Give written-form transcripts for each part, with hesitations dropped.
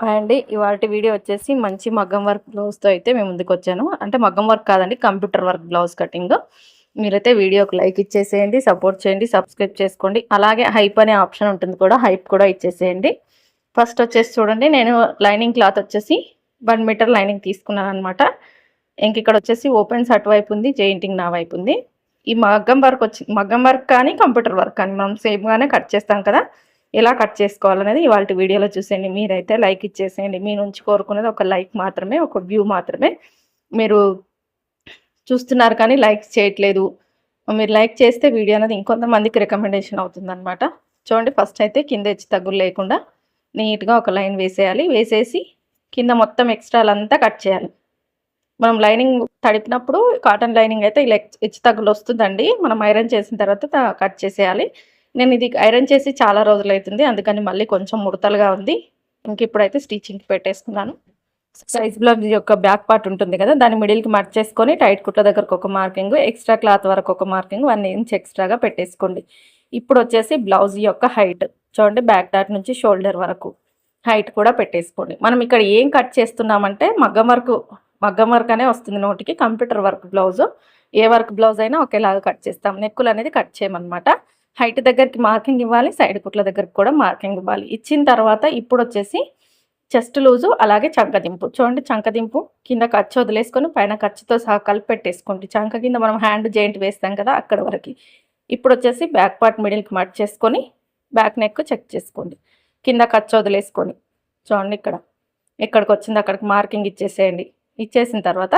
Hi అండి. ఇవాల్టి video వచ్చేసి మంచి మగ్గం వర్క్ బ్లౌజ్‌తో అయితే మేము ముందుకొచ్చాను. అంటే మగ్గం వర్క్ కాదండి, కంప్యూటర్ వర్క్ బ్లౌజ్ కటింగ్. మీరైతే వీడియోకి లైక్ ఇచ్చేసేయండి, సపోర్ట్ చేయండి, సబ్స్క్రైబ్ చేసుకోండి. అలాగే హైప్ అనే ఆప్షన్ ఉంటుంది కూడా, హైప్ కూడా ఇచ్చేసేయండి. ఫస్ట్ వచ్చేసి చూడండి, నేను లైనింగ్ క్లాత్ వచ్చేసి 1 మీటర్ లైనింగ్ తీసుకున్నాను అనమాట. ఇంక ఇక్కడ వచ్చేసి ఓపెన్స్ అటువైపు ఉంది, జెయింటింగ్ నా వైపు ఉంది. ఈ మగ్గం వర్క్ కానీ కంప్యూటర్ వర్క్ కానీ మనం సేమ్గానే కట్ చేస్తాం కదా, ఎలా కట్ చేసుకోవాలనేది ఇవాళ వీడియోలో చూసేయండి. మీరైతే లైక్ ఇచ్చేసేయండి. మీ నుంచి కోరుకునేది ఒక లైక్ మాత్రమే, ఒక వ్యూ మాత్రమే. మీరు చూస్తున్నారు కానీ లైక్ చేయట్లేదు. మీరు లైక్ చేస్తే వీడియో అనేది ఇంకొంతమందికి రికమెండేషన్ అవుతుందన్నమాట. చూడండి, ఫస్ట్ అయితే కింద హెచ్చు తగ్గులు లేకుండా నీట్గా ఒక లైన్ వేసేయాలి. వేసేసి కింద మొత్తం ఎక్స్ట్రాలంతా కట్ చేయాలి. మనం లైనింగ్ తడిపినప్పుడు కాటన్ లైనింగ్ అయితే ఇలా హెచ్చు తగ్గులు వస్తుందండి. మనం ఐరన్ చేసిన తర్వాత కట్ చేసేయాలి. నేను ఇది ఐరన్ చేసి చాలా రోజులు అవుతుంది, అందుకని మళ్ళీ కొంచెం ముడతలుగా ఉంది. ఇంక ఇప్పుడైతే స్టిచ్చింగ్కి పెట్టేసుకున్నాను. సైజ్ బ్లౌజ్ యొక్క బ్యాక్ పార్ట్ ఉంటుంది కదా, దాన్ని మిడిల్కి మర్చ్ చేసుకొని టైట్ కుట్ల దగ్గరకు ఒక మార్కింగ్, ఎక్స్ట్రా క్లాత్ వరకు ఒక మార్కింగ్, 1 ఇంచ్ ఎక్స్ట్రాగా పెట్టేసుకోండి. ఇప్పుడు వచ్చేసి బ్లౌజ్ యొక్క హైట్ చూడండి, బ్యాక్ డాట్ నుంచి షోల్డర్ వరకు హైట్ కూడా పెట్టేసుకోండి. మనం ఇక్కడ ఏం కట్ చేస్తున్నామంటే మగ్గం వర్క్ అనే వస్తుంది నోటికి. కంప్యూటర్ వర్క్ బ్లౌజ్, ఏ వర్క్ బ్లౌజ్ అయినా ఒకేలాగా కట్ చేస్తాం. నెక్కులు అనేది కట్ చేయమన్నమాట. హైట్ దగ్గరికి మార్కింగ్ ఇవ్వాలి, సైడ్ కుట్ల దగ్గరికి కూడా మార్కింగ్ ఇవ్వాలి. ఇచ్చిన తర్వాత ఇప్పుడు వచ్చేసి చెస్ట్ లూజు అలాగే చంకదింపు చూడండి. చంకదింపు కింద ఖర్చు వదిలేసుకొని పైన ఖర్చుతో సహా కలిపి పెట్టేసుకోండి. చంక కింద మనం హ్యాండ్ జాయింట్ వేస్తాం కదా, అక్కడ వరకు. ఇప్పుడు వచ్చేసి బ్యాక్ పార్ట్ మిడిల్కి మట్ చేసుకొని బ్యాక్ నెక్ చెక్ చేసుకోండి. కింద ఖర్చు వదిలేసుకొని చూడండి, ఎక్కడికి వచ్చింది అక్కడికి మార్కింగ్ ఇచ్చేసేయండి. ఇచ్చేసిన తర్వాత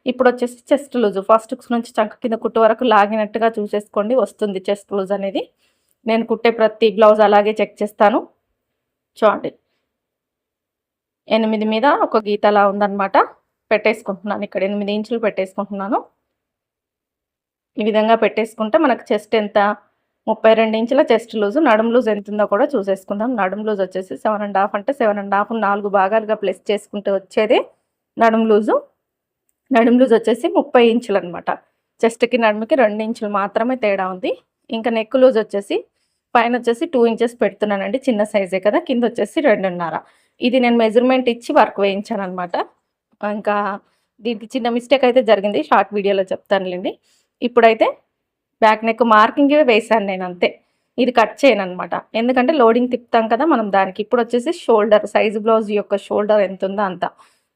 ఇప్పుడు వచ్చేసి చెస్ట్ లూజు ఫస్ట్ నుంచి చంక కింద కుట్టు వరకు లాగినట్టుగా చూసేసుకోండి, వస్తుంది చెస్ట్ లూజ్ అనేది. నేను కుట్టే ప్రతి బ్లౌజ్ అలాగే చెక్ చేస్తాను. చూడండి, 8 మీద ఒక గీత అలా ఉందన్నమాట. పెట్టేసుకుంటున్నాను, ఇక్కడ 8 ఇంచులు పెట్టేసుకుంటున్నాను. ఈ విధంగా పెట్టేసుకుంటే మనకు చెస్ట్ ఎంత, 32 ఇంచుల చెస్ట్ లూజు. నడుము లూజ్ ఎంత ఉందో కూడా చూసేసుకుందాం. నడుము లూజ్ వచ్చేసి 7.5 అంటే 7.5 4 భాగాలుగా ప్లస్ చేసుకుంటే వచ్చేది నడుము లూజు. నడుము లూజ్ వచ్చేసి 30 ఇంచులు అనమాట. చెస్ట్కి నడుముకి 2 ఇంచులు మాత్రమే తేడా ఉంది. ఇంకా నెక్ లూజ్ వచ్చేసి పైన వచ్చేసి 2 ఇంచెస్ పెడుతున్నానండి, చిన్న సైజే కదా. కింద వచ్చేసి 2.5. ఇది నేను మెజర్మెంట్ ఇచ్చి వర్క్ వేయించాను అనమాట. ఇంకా దీనికి చిన్న మిస్టేక్ అయితే జరిగింది, షార్ట్ వీడియోలో చెప్తానులేండి. ఇప్పుడైతే బ్యాక్ నెక్ మార్కింగ్ వేసాను నేను, అంతే. ఇది కట్ చేయను అనమాట, ఎందుకంటే లోడింగ్ తిప్పుతాం కదా మనం దానికి. ఇప్పుడు వచ్చేసి షోల్డర్, సైజు బ్లౌజ్ యొక్క షోల్డర్ ఎంత ఉందో అంత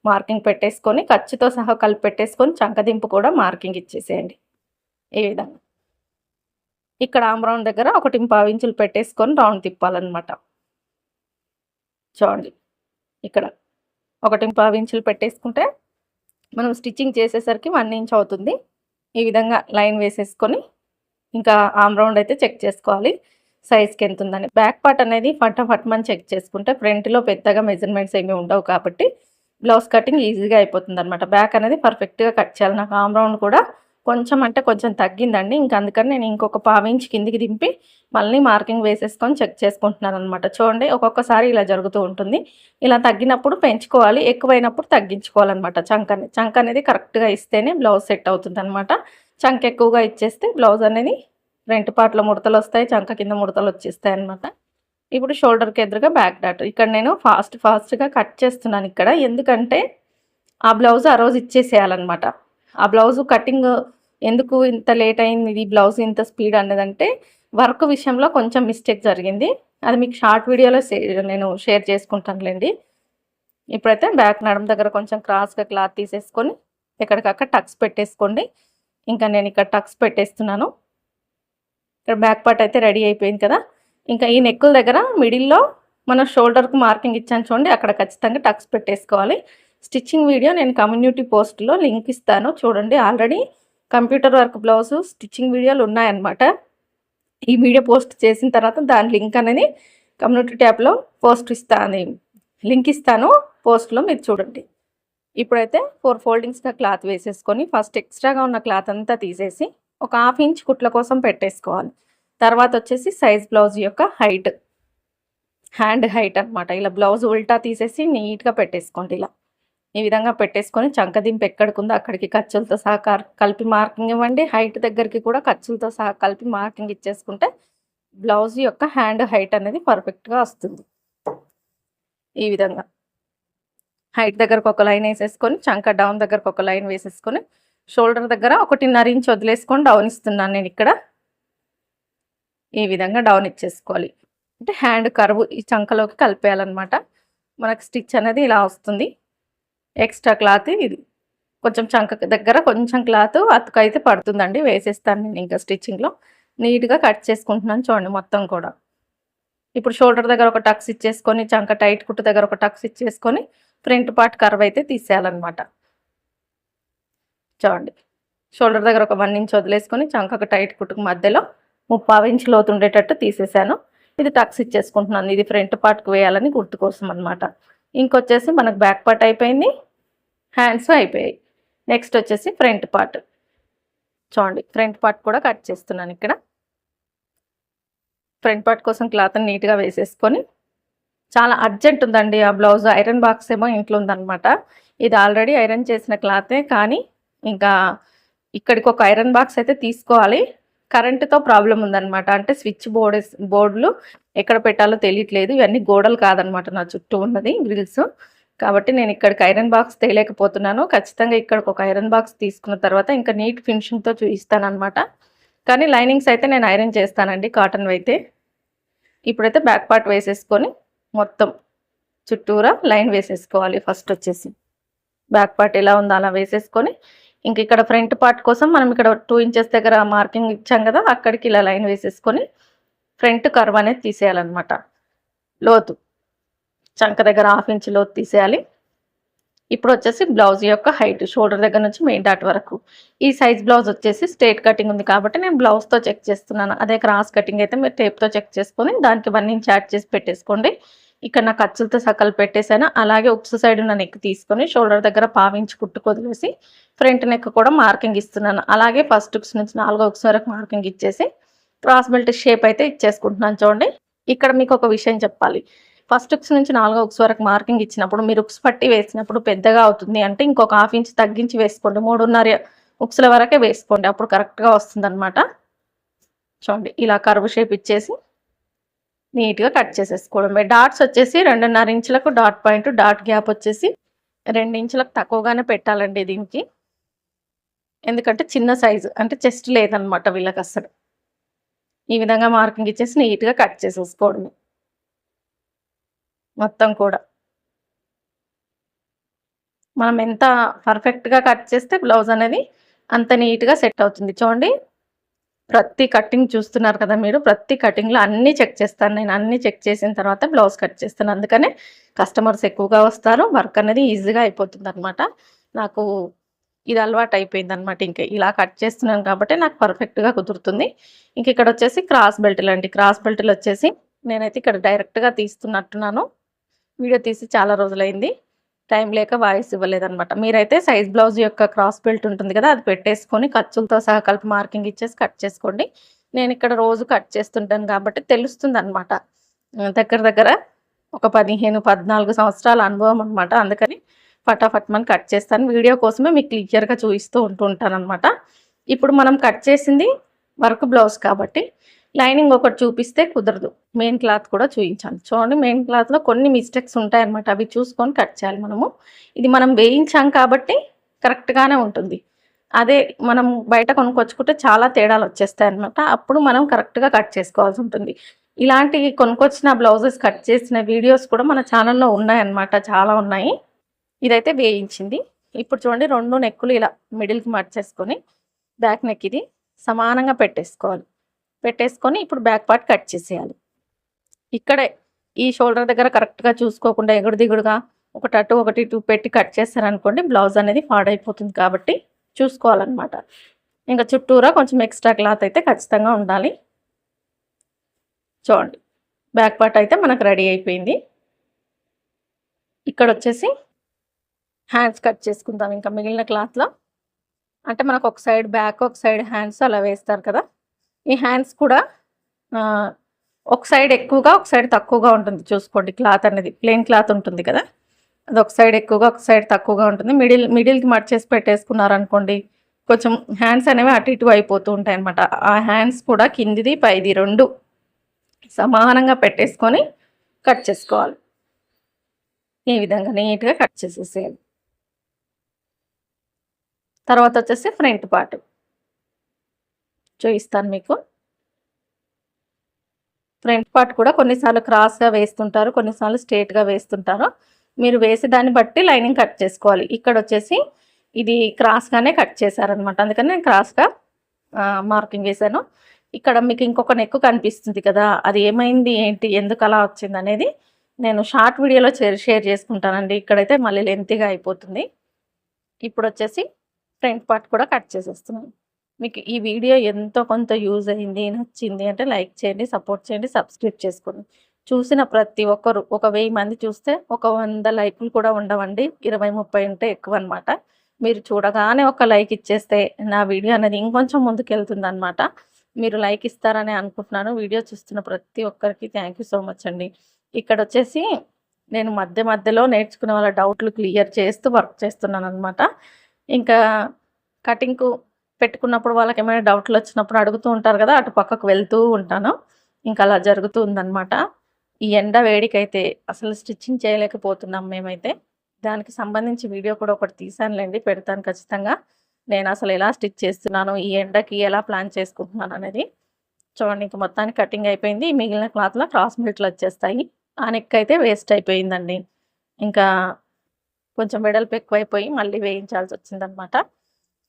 మార్కింగ్ పెట్టేసుకొని ఖర్చుతో సహా కలిపి పెట్టేసుకొని చంకదింపు కూడా మార్కింగ్ ఇచ్చేసేయండి. ఈ విధంగా ఇక్కడ ఆమ్ రౌండ్ దగ్గర 1.5 ఇంచులు పెట్టేసుకొని రౌండ్ తిప్పాలన్నమాట. చూడండి, ఇక్కడ 1.5 ఇంచులు పెట్టేసుకుంటే మనం స్టిచ్చింగ్ చేసేసరికి 1 ఇంచ్ అవుతుంది. ఈ విధంగా లైన్ వేసేసుకొని ఇంకా ఆమ్ రౌండ్ అయితే చెక్ చేసుకోవాలి సైజ్కి ఎంత ఉందని. బ్యాక్ పార్ట్ అనేది ఫటాఫట్మని చెక్ చేసుకుంటే ఫ్రంట్లో పెద్దగా మెజర్మెంట్స్ ఏమీ ఉండవు కాబట్టి బ్లౌజ్ కటింగ్ ఈజీగా అయిపోతుంది అనమాట. బ్యాక్ అనేది పర్ఫెక్ట్గా కట్ చేయాలి. నాకు ఆమ్ రౌండ్ కూడా కొంచెం అంటే కొంచెం తగ్గిందండి, ఇంకా అందుకని నేను ఇంకొక 1/4 ఇంచ్ కిందికి దింపి మళ్ళీ మార్కింగ్ వేసేసుకొని చెక్ చేసుకుంటున్నాను అనమాట. చూడండి, ఒక్కొక్కసారి ఇలా జరుగుతూ ఉంటుంది. ఇలా తగ్గినప్పుడు పెంచుకోవాలి, ఎక్కువైనప్పుడు తగ్గించుకోవాలన్నమాట. చంక అనేది కరెక్ట్గా ఇస్తేనే బ్లౌజ్ సెట్ అవుతుంది అనమాట. చంక ఎక్కువగా ఇచ్చేస్తే బ్లౌజ్ అనేది ఫ్రంట్ పార్ట్లో ముడతలు వస్తాయి, చంక కింద ముడతలు వచ్చేస్తాయి అనమాట. ఇప్పుడు షోల్డర్కి ఎదురుగా బ్యాక్ డాట్. ఇక్కడ నేను ఫాస్ట్గా కట్ చేస్తున్నాను ఇక్కడ, ఎందుకంటే ఆ బ్లౌజ్ ఆ రోజు ఇచ్చేసేయాలన్నమాట. ఆ బ్లౌజు కటింగ్ ఎందుకు ఇంత లేట్ అయింది, ఇది బ్లౌజ్ ఇంత స్పీడ్ అనేదంటే వర్క్ విషయంలో కొంచెం మిస్టేక్ జరిగింది. అది మీకు షార్ట్ వీడియోలో నేను షేర్ చేసుకుంటానులేండి. ఇప్పుడైతే బ్యాక్ నడుము దగ్గర కొంచెం క్రాస్గా క్లాత్ తీసేసుకొని ఎక్కడికక్కడ టక్స్ పెట్టేసుకోండి. ఇంకా నేను ఇక్కడ టక్స్ పెట్టేస్తున్నాను. ఇక్కడ బ్యాక్ పార్ట్ అయితే రెడీ అయిపోయింది కదా. ఇంకా ఈ నెక్కుల దగ్గర మిడిల్లో మనం షోల్డర్కు మార్కింగ్ ఇచ్చాను చూడండి, అక్కడ ఖచ్చితంగా టక్స్ పెట్టేసుకోవాలి. స్టిచ్చింగ్ వీడియో నేను కమ్యూనిటీ పోస్ట్లో లింక్ ఇస్తాను చూడండి. Already computer work blouse stitching వీడియోలు ఉన్నాయన్నమాట. ఈ వీడియో పోస్ట్ చేసిన తర్వాత దాని లింక్ అనేది కమ్యూనిటీ ట్యాబ్లో లింక్ ఇస్తాను పోస్ట్లో, మీరు చూడండి. ఇప్పుడైతే 4 ఫోల్డింగ్స్గా క్లాత్ వేసేసుకొని ఫస్ట్ ఎక్స్ట్రాగా ఉన్న క్లాత్ అంతా తీసేసి ఒక 1/2 ఇంచ్ కుట్ల కోసం పెట్టేసుకోవాలి. తర్వాత వచ్చేసి సైజ్ బ్లౌజ్ యొక్క హైట్, హ్యాండ్ హైట్ అనమాట. ఇలా బ్లౌజ్ ఉల్టా తీసేసి నీట్గా పెట్టేసుకోండి. ఇలా ఈ విధంగా పెట్టేసుకొని చంకదింపు ఎక్కడికి అక్కడికి ఖర్చులతో సహా కలిపి మార్కింగ్ ఇవ్వండి. హైట్ దగ్గరికి కూడా ఖర్చులతో సహా కలిపి మార్కింగ్ ఇచ్చేసుకుంటే బ్లౌజ్ యొక్క హ్యాండ్ హైట్ అనేది పర్ఫెక్ట్గా వస్తుంది. ఈ విధంగా హైట్ దగ్గరకు ఒక లైన్ వేసేసుకొని చంక డౌన్ దగ్గరకు ఒక లైన్ వేసేసుకొని షోల్డర్ దగ్గర 1.5 ఇంచ్ వదిలేసుకొని డౌన్ ఇస్తున్నాను నేను ఇక్కడ. ఈ విధంగా డౌన్ ఇచ్చేసుకోవాలి. అంటే హ్యాండ్ కర్వ్ ఈ చంకలోకి కలిపేయాలన్నమాట. మనకు స్టిచ్ అనేది ఇలా వస్తుంది. ఎక్స్ట్రా క్లాత్ ఇది కొంచెం చంక దగ్గర కొంచెం క్లాత్ అతుకైతే పడుతుందండి, వేసేస్తాను నేను ఇంకా స్టిచ్చింగ్లో. నీట్గా కట్ చేసుకుంటున్నాను చూడండి మొత్తం కూడా. ఇప్పుడు షోల్డర్ దగ్గర ఒక టక్స్ ఇచ్చేసుకొని చంక టైట్ కుట్టు దగ్గర ఒక టక్స్ ఇచ్చేసుకొని ఫ్రంట్ పార్ట్ కర్వ్ అయితే తీసేయాలన్నమాట. చూడండి షోల్డర్ దగ్గర ఒక 1 ఇంచ్ వదిలేసుకొని చంకకు టైట్ కుట్టుకు మధ్యలో 3/4 ఇంచ్ లోతు ఉండేటట్టు తీసేసాను. ఇది టక్స్ ఇచ్చేసుకుంటున్నాను. ఇది ఫ్రంట్ పార్ట్కి వేయాలని గుర్తు కోసం అనమాట. ఇంకొచ్చేసి మనకు బ్యాక్ పార్ట్ అయిపోయింది, హ్యాండ్స్ అయిపోయాయి. నెక్స్ట్ వచ్చేసి ఫ్రంట్ పార్ట్. చూడండి ఫ్రంట్ పార్ట్ కూడా కట్ చేస్తున్నాను ఇక్కడ. ఫ్రంట్ పార్ట్ కోసం క్లాత్ నీట్గా వేసేసుకొని, చాలా అర్జెంట్ ఉందండి ఆ బ్లౌజ్. ఐరన్ బాక్స్ ఏమో ఇంట్లో ఉందన్నమాట. ఇది ఆల్రెడీ ఐరన్ చేసిన క్లాతే, కానీ ఇంకా ఇక్కడికి ఒక ఐరన్ బాక్స్ అయితే తీసుకోవాలి. కరెంటుతో ప్రాబ్లం ఉందన్నమాట. అంటే స్విచ్ బోర్డులు ఎక్కడ పెట్టాలో తెలియట్లేదు. ఇవన్నీ గోడలు కాదనమాట నా చుట్టూ ఉన్నది గ్రిల్స్. కాబట్టి నేను ఇక్కడికి ఐరన్ బాక్స్ తేలేకపోతున్నాను. ఖచ్చితంగా ఇక్కడికి ఒక ఐరన్ బాక్స్ తీసుకున్న తర్వాత ఇంకా నీట్ ఫినిషింగ్తో చూపిస్తాను అనమాట. కానీ లైనింగ్స్ అయితే నేను ఐరన్ చేస్తానండి, కాటన్ అయితే. ఇప్పుడైతే బ్యాక్ పార్ట్ వేసేసుకొని మొత్తం చుట్టూరా లైన్ వేసేసుకోవాలి. ఫస్ట్ వచ్చేసి బ్యాక్ పార్ట్ ఎలా ఉందో అలా వేసేసుకొని, ఇంక ఇక్కడ ఫ్రంట్ పార్ట్ కోసం మనం ఇక్కడ 2 ఇంచెస్ దగ్గర మార్కింగ్ ఇచ్చాం కదా, అక్కడికి ఇలా లైన్ వేసేసుకొని ఫ్రంట్ కర్వ్ అనేది తీసేయాలన్నమాట. లోతు చంక దగ్గర 1/2 ఇంచ్ లోతు తీసేయాలి. ఇప్పుడు వచ్చేసి బ్లౌజ్ యొక్క హైట్ షోల్డర్ దగ్గర నుంచి మెయిన్ డాట్ వరకు. ఈ సైజ్ బ్లౌజ్ వచ్చేసి స్ట్రేట్ కటింగ్ ఉంది కాబట్టి నేను బ్లౌజ్తో చెక్ చేస్తున్నాను. అదే క్రాస్ కటింగ్ అయితే మీరు టేప్తో చెక్ చేసుకొని దానికి 1 ఇంచ్ యాడ్ చేసి పెట్టేసుకోండి. ఇక్కడ నా ఖర్చులతో సకలు పెట్టేశాను. అలాగే ఉక్స్ సైడ్ ఉన్న నెక్ తీసుకొని షోల్డర్ దగ్గర 1/4 ఇంచ్ కుట్టుకు వదిలేసి ఫ్రంట్ నెక్ కూడా మార్కింగ్ ఇస్తున్నాను. అలాగే ఫస్ట్ ఉక్స్ నుంచి 4వ ఉక్స్ వరకు మార్కింగ్ ఇచ్చేసి క్రాస్ బెల్ట్ షేప్ అయితే ఇచ్చేసుకుంటున్నాను. చూడండి ఇక్కడ మీకు ఒక విషయం చెప్పాలి. ఫస్ట్ ఉక్స్ నుంచి 4వ ఉక్స్ వరకు మార్కింగ్ ఇచ్చినప్పుడు మీరు ఉక్స్ పట్టి వేసినప్పుడు పెద్దగా అవుతుంది అంటే ఇంకొక 1/2 ఇంచ్ తగ్గించి వేసుకోండి. 3.5 ఉక్స్ల వరకే వేసుకోండి, అప్పుడు కరెక్ట్గా వస్తుంది అనమాట. చూడండి ఇలా కర్వ్ షేప్ ఇచ్చేసి నీట్గా కట్ చేసేసుకోవడమే. డాట్స్ వచ్చేసి 2.5 ఇంచులకు డాట్ పాయింట్, డాట్ గ్యాప్ వచ్చేసి 2 ఇంచులకు తక్కువగానే పెట్టాలండి దీనికి. ఎందుకంటే చిన్న సైజు అంటే చెస్ట్ లేదనమాట వీళ్ళకి అసలు. ఈ విధంగా మార్కింగ్ ఇచ్చేసి నీట్గా కట్ చేసేసుకోవడమే మొత్తం కూడా. మనం ఎంత పర్ఫెక్ట్గా కట్ చేస్తే బ్లౌజ్ అనేది అంత నీట్గా సెట్ అవుతుంది. చూడండి ప్రతి కటింగ్ చూస్తున్నారు కదా మీరు, ప్రతి కటింగ్లో అన్నీ చెక్ చేస్తాను నేను. అన్నీ చెక్ చేసిన తర్వాత బ్లౌజ్ కట్ చేస్తాను. అందుకనే కస్టమర్స్ ఎక్కువగా వస్తారు, వర్క్ అనేది ఈజీగా అయిపోతుంది అనమాట. నాకు ఇది అలవాటు అయిపోయింది అనమాట. ఇంకా ఇలా కట్ చేస్తున్నాను కాబట్టి నాకు పర్ఫెక్ట్గా కుదురుతుంది. ఇంక ఇక్కడ వచ్చేసి క్రాస్ బెల్ట్లు అండి. క్రాస్ బెల్ట్లు వచ్చేసి నేనైతే ఇక్కడ డైరెక్ట్గా తీస్తున్నట్టున్నాను. వీడియో తీసి చాలా రోజులైంది, టైం లేక వాయిస్ ఇవ్వలేదన్నమాట. మీరైతే సైజ్ బ్లౌజ్ యొక్క క్రాస్ బెల్ట్ ఉంటుంది కదా, అది పెట్టేసుకొని ఖర్చులతో సహా కలిపి మార్కింగ్ ఇచ్చేసి కట్ చేసుకోండి. నేను ఇక్కడ రోజు కట్ చేస్తుంటాను కాబట్టి తెలుస్తుంది అనమాట. దగ్గర దగ్గర ఒక 15-14 సంవత్సరాల అనుభవం అనమాట. అందుకని ఫటాఫట్ మనం కట్ చేస్తాను. వీడియో కోసమే మీకు క్లియర్గా చూపిస్తూ ఉంటాను అనమాట. ఇప్పుడు మనం కట్ చేసింది వర్క్ బ్లౌజ్ కాబట్టి లైనింగ్ ఒకటి చూపిస్తే కుదరదు, మెయిన్ క్లాత్ కూడా చూపించాలి. చూడండి మెయిన్ క్లాత్లో కొన్ని మిస్టేక్స్ ఉంటాయన్నమాట, అవి చూసుకొని కట్ చేయాలి మనము. ఇది మనం వేయించాం కాబట్టి కరెక్ట్గానే ఉంటుంది. అదే మనం బయట కొనుక్కొచ్చుకుంటే చాలా తేడాలు వచ్చేస్తాయి అనమాట. అప్పుడు మనం కరెక్ట్గా కట్ చేసుకోవాల్సి ఉంటుంది. ఇలాంటి కొనుక్కొచ్చిన బ్లౌజెస్ కట్ చేసిన వీడియోస్ కూడా మన ఛానల్లో ఉన్నాయన్నమాట, చాలా ఉన్నాయి. ఇదైతే వేయించింది. ఇప్పుడు చూడండి 2 నెక్కులు ఇలా మిడిల్కి మార్చేసుకొని బ్యాక్ నెక్ ఇది సమానంగా పెట్టేసుకొని ఇప్పుడు బ్యాక్ పార్ట్ కట్ చేసేయాలి. ఇక్కడే ఈ షోల్డర్ దగ్గర కరెక్ట్గా చూసుకోకుండా ఎగుడు దిగుడుగా ఒకటి అటు ఒకటి ఇటు పెట్టి కట్ చేస్తారనుకోండి బ్లౌజ్ అనేది పాడైపోతుంది. కాబట్టి చూసుకోవాలన్నమాట. ఇంకా చుట్టూరా కొంచెం ఎక్స్ట్రా క్లాత్ అయితే ఖచ్చితంగా ఉండాలి. చూడండి బ్యాక్ పార్ట్ అయితే మనకు రెడీ అయిపోయింది. ఇక్కడ వచ్చేసి హ్యాండ్స్ కట్ చేసుకుందాం. ఇంకా మిగిలిన క్లాత్లో అంటే మనకు ఒక సైడ్ బ్యాక్ ఒక సైడ్ హ్యాండ్స్ అలా వేస్తారు కదా, ఈ హ్యాండ్స్ కూడా ఒక సైడ్ ఎక్కువగా ఒక సైడ్ తక్కువగా ఉంటుంది. చూసుకోండి క్లాత్ అనేది ప్లెయిన్ క్లాత్ ఉంటుంది కదా, అది ఒక సైడ్ ఎక్కువగా ఒక సైడ్ తక్కువగా ఉంటుంది. మిడిల్కి మట్ చేసి పెట్టేసుకున్నారనుకోండి కొంచెం హ్యాండ్స్ అనేవి అటు ఇటు అయిపోతూ ఉంటాయి అనమాట. ఆ హ్యాండ్స్ కూడా కిందిది పైది 2 సమానంగా పెట్టేసుకొని కట్ చేసుకోవాలి. ఈ విధంగా నీట్గా కట్ చేసేసేయాలి. తర్వాత వచ్చేసి ఫ్రంట్ పార్ట్ చూపిస్తాను మీకు. ఫ్రంట్ పార్ట్ కూడా కొన్నిసార్లు క్రాస్గా వేస్తుంటారు, కొన్నిసార్లు స్ట్రేట్గా వేస్తుంటారు. మీరు వేసే దాన్ని బట్టి లైనింగ్ కట్ చేసుకోవాలి. ఇక్కడ వచ్చేసి ఇది క్రాస్గానే కట్ చేశారనమాట, అందుకని నేను క్రాస్గా మార్కింగ్ వేశాను. ఇక్కడ మీకు ఇంకొక నెక్ కనిపిస్తుంది కదా, అది ఏమైంది ఏంటి ఎందుకు అలా వచ్చింది అనేది నేను షార్ట్ వీడియోలో షేర్ చేసుకుంటానండి. ఇక్కడైతే మళ్ళీ లెంతీగా అయిపోతుంది. ఇప్పుడు వచ్చేసి ఫ్రంట్ పార్ట్ కూడా కట్ చేసేస్తున్నాను. మీకు ఈ వీడియో ఎంతో కొంత యూజ్ అయింది, నచ్చింది అంటే లైక్ చేయండి, సపోర్ట్ చేయండి, సబ్స్క్రైబ్ చేసుకోండి. చూసిన ప్రతి ఒక్కరు ఒక 1000 మంది చూస్తే ఒక 100 లైకులు కూడా ఉండవండి. 20, 30 ఉంటే ఎక్కువ అనమాట. మీరు చూడగానే ఒక లైక్ ఇచ్చేస్తే నా వీడియో అనేది ఇంకొంచెం ముందుకెళ్తుందనమాట. మీరు లైక్ ఇస్తారని అనుకుంటున్నాను. వీడియో చూస్తున్న ప్రతి ఒక్కరికి థ్యాంక్ యూ సో మచ్ అండి. ఇక్కడ వచ్చేసి నేను మధ్య మధ్యలో నేర్చుకునే వాళ్ళ డౌట్లు క్లియర్ చేస్తూ వర్క్ చేస్తున్నాను అనమాట. ఇంకా కటింగ్కు పెట్టుకున్నప్పుడు వాళ్ళకి ఏమైనా డౌట్లు వచ్చినప్పుడు అడుగుతూ ఉంటారు కదా, అటు పక్కకు వెళ్తూ ఉంటాను. ఇంకా అలా జరుగుతూ ఉందన్నమాట. ఈ ఎండ వేడికైతే అసలు స్టిచ్చింగ్ చేయలేకపోతున్నాం మేమైతే. దానికి సంబంధించి వీడియో కూడా ఒకటి తీసానులేండి, పెడతాను ఖచ్చితంగా. నేను అసలు ఎలా స్టిచ్ చేస్తున్నాను, ఈ ఎండకి ఎలా ప్లాన్ చేసుకుంటున్నాను అనేది చూడండి. ఇంక మొత్తానికి కటింగ్ అయిపోయింది. మిగిలిన క్లాత్లో క్రాస్ మిల్ట్లు వచ్చేస్తాయి. ఆ నెక్ అయితే వేస్ట్ అయిపోయిందండి. ఇంకా కొంచెం వెడల్పు ఎక్కువైపోయి మళ్ళీ వేయించాల్సి వచ్చిందనమాట.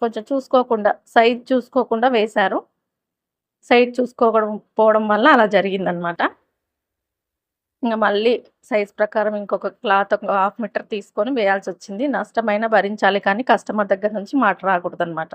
కొంచెం చూసుకోకుండా సైజ్ చూసుకోకుండా వేశారు. సైజ్ పోవడం వల్ల అలా జరిగిందనమాట. ఇంక మళ్ళీ సైజ్ ప్రకారం ఇంకొక క్లాత్ ఒక 1/2 మీటర్ తీసుకొని వేయాల్సి వచ్చింది. నష్టమైనా భరించాలి కానీ కస్టమర్ దగ్గర నుంచి మాట రాకూడదనమాట.